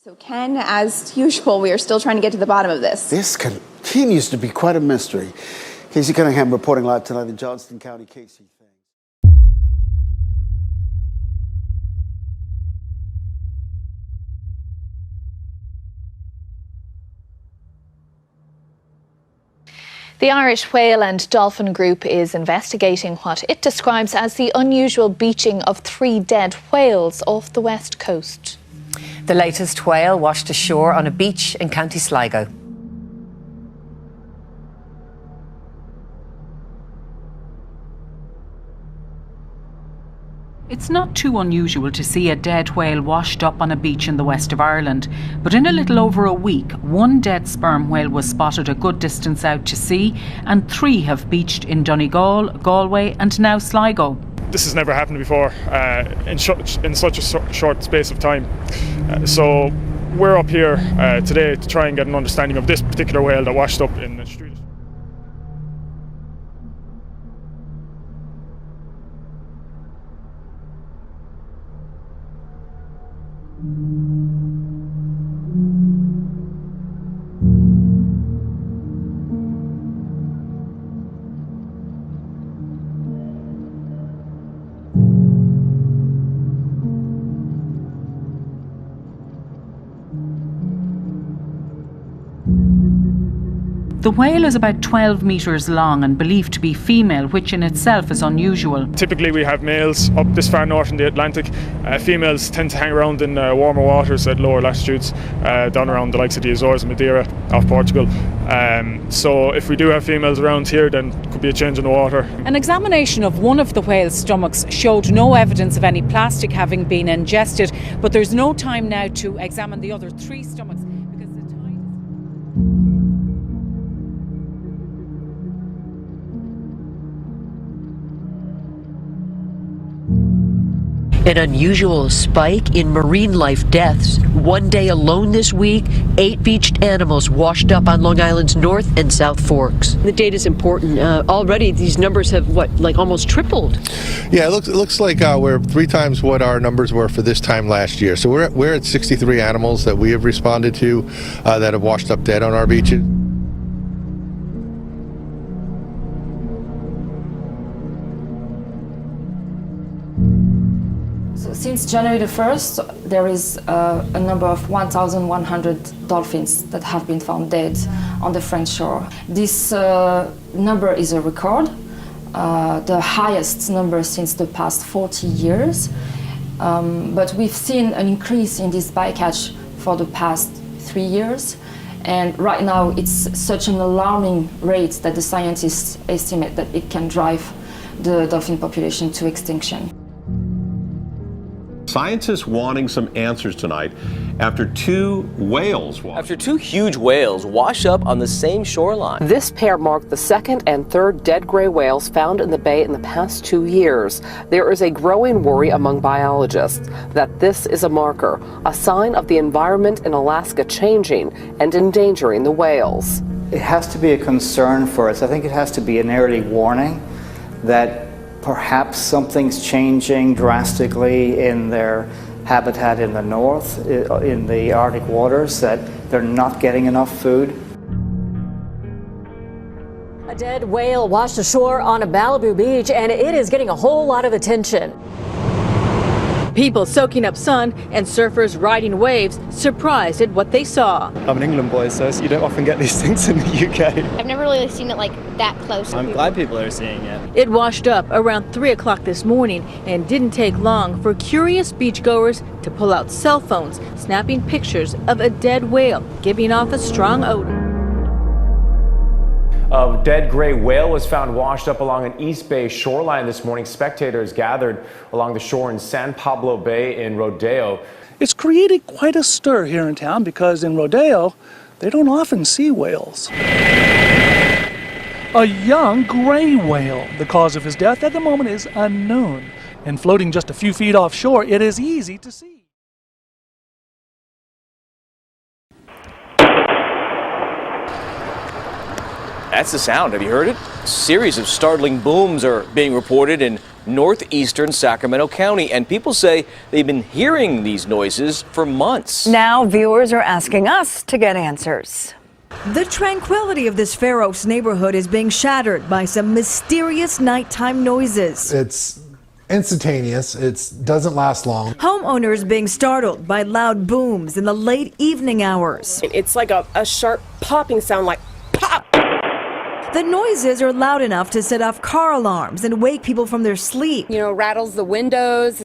So Ken, as usual, we are still trying to get to the bottom of this. This continues to be quite a mystery. Casey Cunningham reporting live tonight in Johnston County. Casey, thanks. The Irish Whale and Dolphin Group is investigating what it describes as the unusual beaching of 3 dead whales off the west coast. The latest whale washed ashore on a beach in County Sligo. It's not too unusual to see a dead whale washed up on a beach in the west of Ireland, but in a little over a week, 1 dead sperm whale was spotted a good distance out to sea, and 3 have beached in Donegal, Galway and now Sligo. This has never happened before in such a short space of time. So we're up here today to try and get an understanding of this particular whale that washed up in the street. The whale is about 12 metres long and believed to be female, which in itself is unusual. Typically we have males up this far north in the Atlantic. Females tend to hang around in warmer waters at lower latitudes, down around the likes of the Azores and Madeira off Portugal. So if we do have females around here, then it could be a change in the water. An examination of one of the whale's stomachs showed no evidence of any plastic having been ingested, but there's no time now to examine the other 3 stomachs. An unusual spike in marine life deaths. One day alone this week, 8 beached animals washed up on Long Island's North and South Forks. The data is important. Already these numbers have, almost tripled? Yeah, it looks like we're 3 times what our numbers were for this time last year. So we're at 63 animals that we have responded to that have washed up dead on our beaches. Since January the 1st, there is a number of 1,100 dolphins that have been found dead on the French shore. This number is a record, the highest number since the past 40 years. But we've seen an increase in this bycatch for the past 3 years. And right now it's such an alarming rate that the scientists estimate that it can drive the dolphin population to extinction. Scientists wanting some answers tonight after 2 whales huge whales wash up on the same shoreline. This pair marked the 2nd and 3rd dead gray whales found in the bay in the past 2 years. There is a growing worry among biologists that this is a marker, a sign of the environment in Alaska changing and endangering the whales. It has to be a concern for us. I think it has to be an early warning that perhaps something's changing drastically in their habitat in the north, in the Arctic waters, that they're not getting enough food. A dead whale washed ashore on a Malibu beach, and it is getting a whole lot of attention. People soaking up sun and surfers riding waves, surprised at what they saw. I'm an England boy, so you don't often get these things in the UK. I've never really seen it that close. I'm glad people are seeing it. It washed up around 3 o'clock this morning and didn't take long for curious beachgoers to pull out cell phones, snapping pictures of a dead whale, giving off a strong odor. A dead gray whale was found washed up along an East Bay shoreline this morning. Spectators gathered along the shore in San Pablo Bay in Rodeo. It's created quite a stir here in town because in Rodeo, they don't often see whales. A young gray whale. The cause of his death at the moment is unknown. And floating just a few feet offshore, it is easy to see. That's the sound. Have you heard it? A series of startling booms are being reported in northeastern Sacramento County, and people say they've been hearing these noises for months. Now viewers are asking us to get answers. The tranquility of this Fair Oaks neighborhood is being shattered by some mysterious nighttime noises. It's instantaneous. It doesn't last long. Homeowners being startled by loud booms in the late evening hours. It's like a sharp popping sound, like pop. The noises are loud enough to set off car alarms and wake people from their sleep. You know, rattles the windows.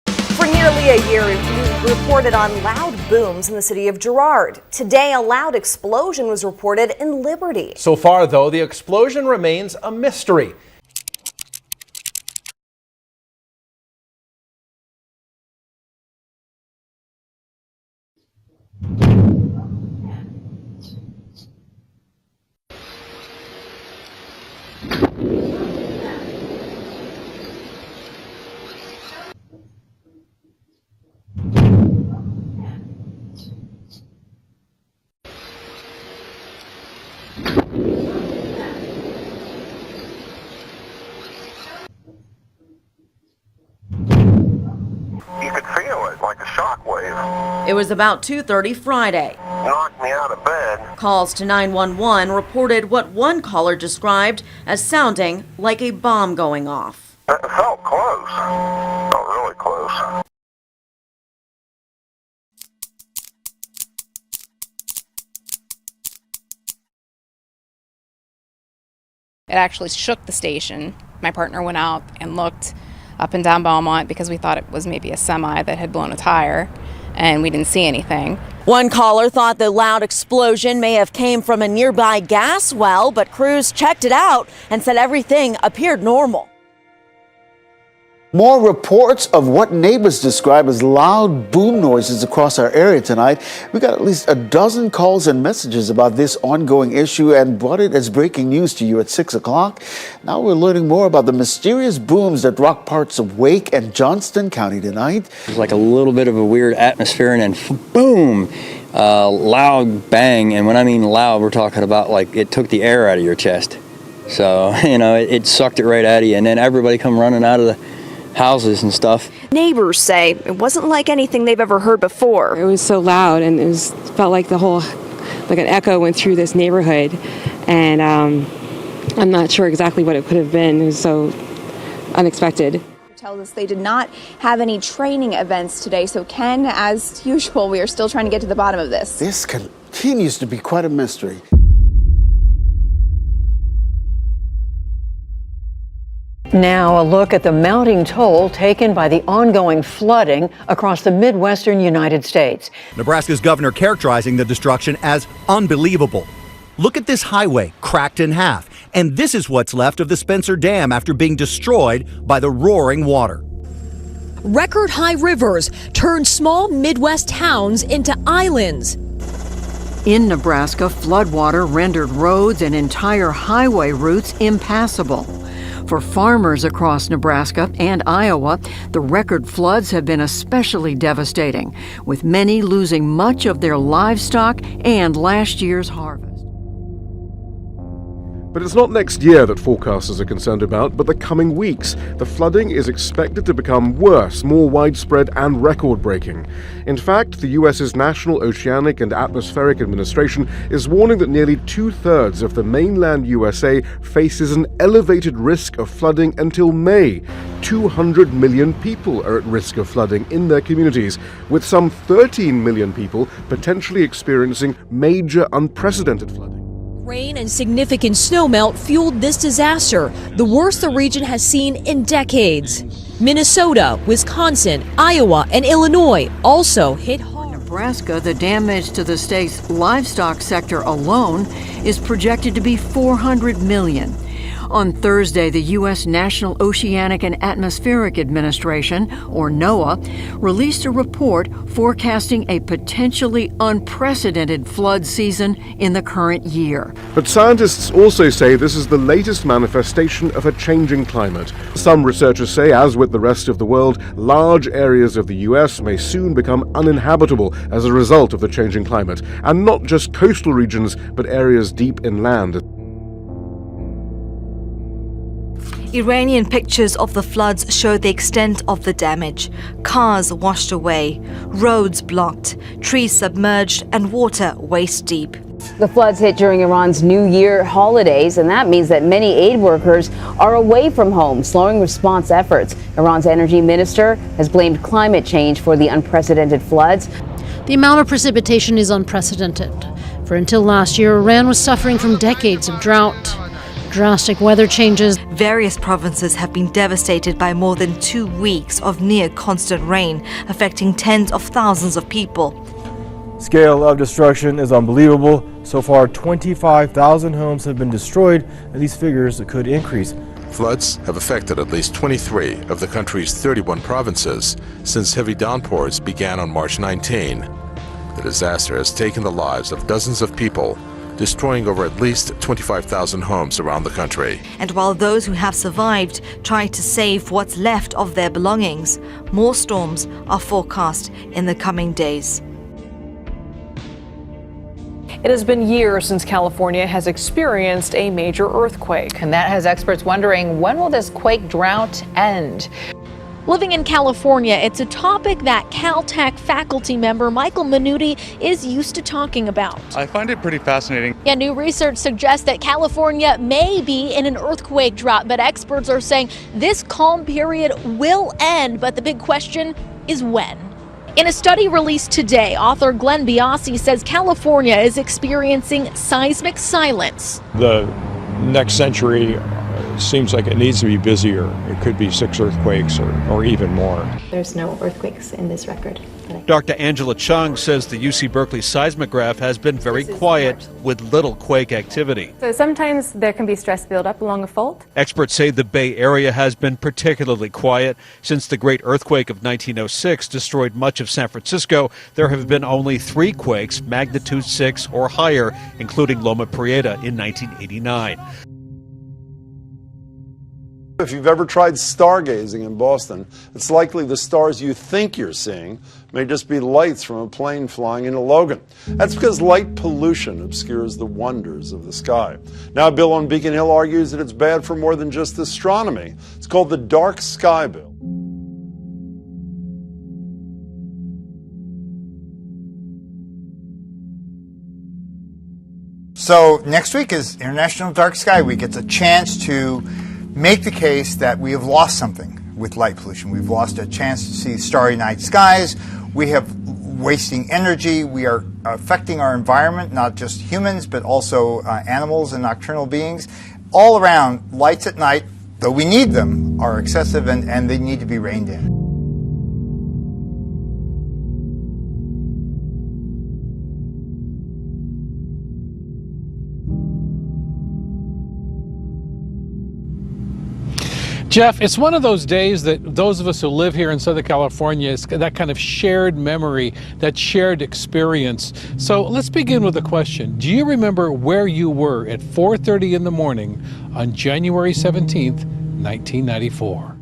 For nearly a year, we reported on loud booms in the city of Girard. Today, a loud explosion was reported in Liberty. So far, though, the explosion remains a mystery. It was about 2:30 Friday. Knocked me out of bed. Calls to 911 reported what one caller described as sounding like a bomb going off. It felt close. Felt really close. It actually shook the station. My partner went out and looked up and down Belmont because we thought it was maybe a semi that had blown a tire, and we didn't see anything. One caller thought the loud explosion may have came from a nearby gas well, but crews checked it out and said everything appeared normal. More reports of what neighbors describe as loud boom noises across our area tonight. We got at least a dozen calls and messages about this ongoing issue and brought it as breaking news to you at 6 o'clock. Now we're learning more about the mysterious booms that rock parts of Wake and Johnston County tonight. There's like a little bit of a weird atmosphere and then boom, loud bang. And when I mean loud, we're talking about like it took the air out of your chest. So, you know, it sucked it right out of you. And then everybody come running out of the houses and stuff. Neighbors say it wasn't like anything they've ever heard before. It was so loud, and it felt like the whole, like an echo went through this neighborhood, and I'm not sure exactly what it could have been. It was so unexpected. Tells us they did not have any training events today. So Ken, as usual, we are still trying to get to the bottom of this. This continues to be quite a mystery. Now, a look at the mounting toll taken by the ongoing flooding across the Midwestern United States. Nebraska's governor characterizing the destruction as unbelievable. Look at this highway cracked in half, and this is what's left of the Spencer Dam after being destroyed by the roaring water. Record-high rivers turned small Midwest towns into islands. In Nebraska, floodwater rendered roads and entire highway routes impassable. For farmers across Nebraska and Iowa, the record floods have been especially devastating, with many losing much of their livestock and last year's harvest. But it's not next year that forecasters are concerned about, but the coming weeks. The flooding is expected to become worse, more widespread and record-breaking. In fact, the U.S.'s National Oceanic and Atmospheric Administration is warning that nearly 2/3 of the mainland USA faces an elevated risk of flooding until May. 200 million people are at risk of flooding in their communities, with some 13 million people potentially experiencing major unprecedented flooding. Rain and significant snowmelt fueled this disaster, the worst the region has seen in decades. Minnesota, Wisconsin, Iowa, and Illinois also hit hard. In Nebraska, the damage to the state's livestock sector alone is projected to be $400 million. On Thursday, the U.S. National Oceanic and Atmospheric Administration, or NOAA, released a report forecasting a potentially unprecedented flood season in the current year. But scientists also say this is the latest manifestation of a changing climate. Some researchers say, as with the rest of the world, large areas of the U.S. may soon become uninhabitable as a result of the changing climate, and not just coastal regions, but areas deep inland. Iranian pictures of the floods show the extent of the damage. Cars washed away, roads blocked, trees submerged, and water waist deep. The floods hit during Iran's New Year holidays, and that means that many aid workers are away from home, slowing response efforts. Iran's energy minister has blamed climate change for the unprecedented floods. The amount of precipitation is unprecedented. For until last year, Iran was suffering from decades of drought. Drastic weather changes. Various provinces have been devastated by more than 2 weeks of near constant rain, affecting tens of thousands of people. Scale of destruction is unbelievable. So far, 25,000 homes have been destroyed, and these figures could increase. Floods have affected at least 23 of the country's 31 provinces since heavy downpours began on March 19. The disaster has taken the lives of dozens of people, destroying over at least 25,000 homes around the country. And while those who have survived try to save what's left of their belongings, more storms are forecast in the coming days. It has been years since California has experienced a major earthquake. And that has experts wondering, when will this quake drought end? Living in California, it's a topic that Caltech faculty member Michael Minuti is used to talking about. I find it pretty fascinating. Yeah, new research suggests that California may be in an earthquake drought, but experts are saying this calm period will end, but the big question is when. In a study released today, author Glenn Biasi says California is experiencing seismic silence. The next century seems like it needs to be busier. It could be 6 earthquakes or even more. There's no earthquakes in this record. Dr. Angela Chung says the UC Berkeley seismograph has been very quiet with little quake activity. So sometimes there can be stress buildup along a fault. Experts say the Bay Area has been particularly quiet. Since the great earthquake of 1906 destroyed much of San Francisco, there have been only 3 quakes, magnitude 6 or higher, including Loma Prieta in 1989. If you've ever tried stargazing in Boston, it's likely the stars you think you're seeing may just be lights from a plane flying into Logan. That's because light pollution obscures the wonders of the sky. Now, a bill on Beacon Hill argues that it's bad for more than just astronomy. It's called the Dark Sky Bill. So next week is International Dark Sky Week. It's a chance to make the case that we have lost something with light pollution. We've lost a chance to see starry night skies. We have wasting energy. We are affecting our environment, not just humans, but also animals and nocturnal beings. All around, lights at night, though we need them, are excessive and they need to be reined in. Jeff, it's one of those days that those of us who live here in Southern California, is that kind of shared memory, that shared experience. So let's begin with a question. Do you remember where you were at 4:30 in the morning on January 17th, 1994?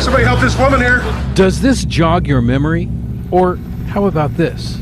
Somebody help this woman here. Does this jog your memory? Or how about this?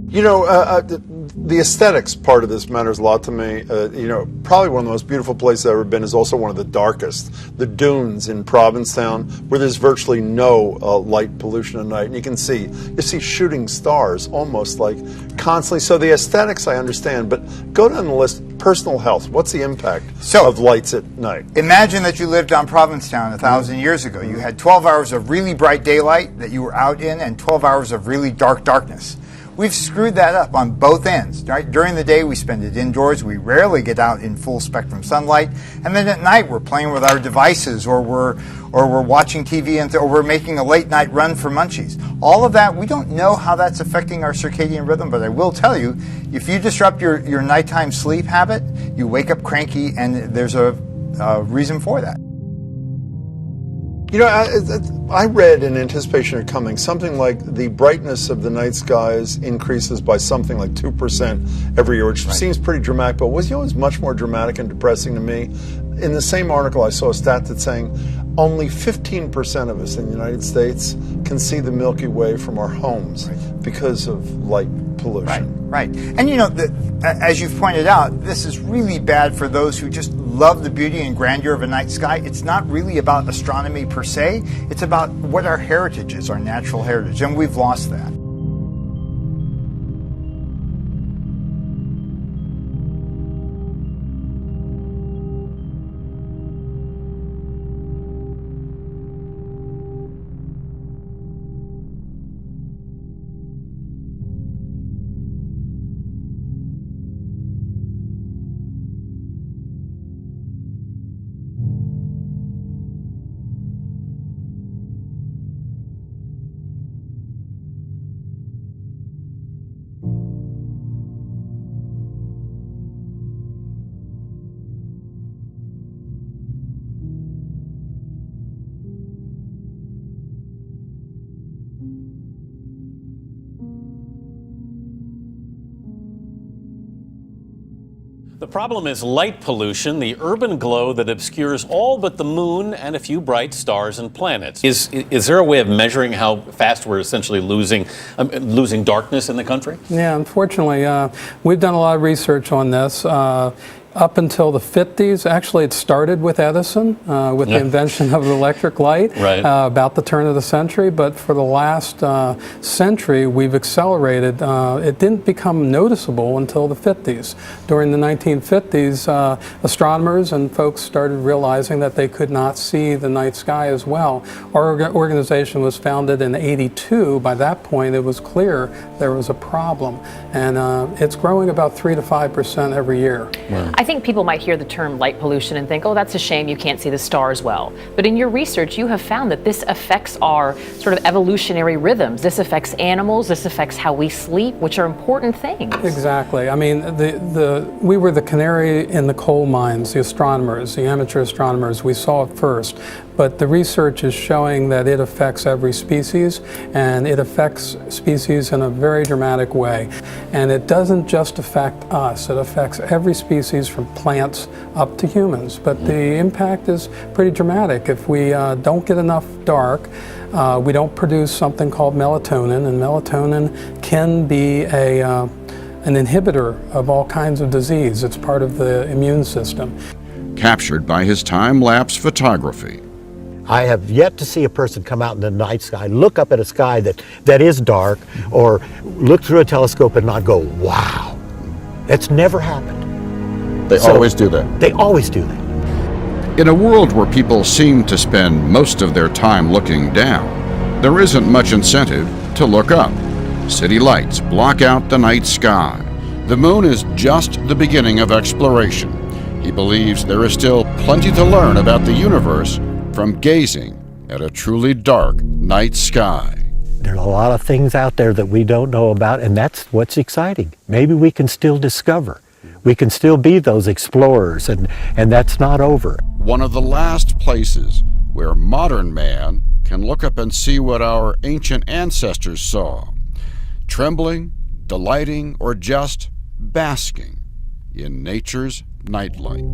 You know, the aesthetics part of this matters a lot to me. You know, probably one of the most beautiful places I've ever been is also one of the darkest. The dunes in Provincetown, where there's virtually no light pollution at night. And you see shooting stars almost like constantly. So the aesthetics I understand, but go down the list. Personal health, what's the impact of lights at night? Imagine that you lived on Provincetown 1,000 years ago. You had 12 hours of really bright daylight that you were out in and 12 hours of really dark darkness. we've screwed that up on both ends. Right? During the day, we spend it indoors. We rarely get out in full spectrum sunlight. And then at night, we're playing with our devices, or we're watching TV, or we're making a late night run for munchies. All of that, we don't know how that's affecting our circadian rhythm, but I will tell you, if you disrupt your nighttime sleep habit, you wake up cranky, and there's a reason for that. You know, I read in anticipation of coming something like the brightness of the night skies increases by something like 2% every year, which seems pretty dramatic, but was much more dramatic and depressing to me. In the same article, I saw a stat that's saying only 15% of us in the United States can see the Milky Way from our homes because of light pollution. Right. And you know, as you've pointed out, this is really bad for those who just love the beauty and grandeur of a night sky. It's not really about astronomy per se. It's about what our heritage is, our natural heritage, and we've lost that. The problem is light pollution, the urban glow that obscures all but the moon and a few bright stars and planets. Is there a way of measuring how fast we're essentially losing darkness in the country? Yeah, unfortunately, we've done a lot of research on this. Up until the 50s, actually it started with Edison, with the invention of the electric light, about the turn of the century, but for the last century we've accelerated. It didn't become noticeable until the 50s. During the 1950s, astronomers and folks started realizing that they could not see the night sky as well. Our organization was founded in '82. By that point it was clear there was a problem, and it's growing about 3 to 5% every year. I think people might hear the term light pollution and think, oh, that's a shame you can't see the stars well. But in your research, you have found that this affects our sort of evolutionary rhythms. This affects animals, this affects how we sleep, which are important things. Exactly. I mean, we were the canary in the coal mines, the astronomers, the amateur astronomers. We saw it first. But the research is showing that it affects every species, and it affects species in a very dramatic way. And it doesn't just affect us, it affects every species from plants up to humans. But the impact is pretty dramatic. If we don't get enough dark, we don't produce something called melatonin, and melatonin can be an inhibitor of all kinds of disease. It's part of the immune system. Captured by his time-lapse photography. I have yet to see a person come out in the night sky, look up at a sky that is dark, or look through a telescope and not go, wow. That's never happened. They always do that. They always do that. In a world where people seem to spend most of their time looking down, there isn't much incentive to look up. City lights block out the night sky. The moon is just the beginning of exploration. He believes there is still plenty to learn about the universe from gazing at a truly dark night sky. There's a lot of things out there that we don't know about, and that's what's exciting. Maybe we can still discover. We can still be those explorers, and that's not over. One of the last places where modern man can look up and see what our ancient ancestors saw, trembling, delighting, or just basking in nature's nightlight.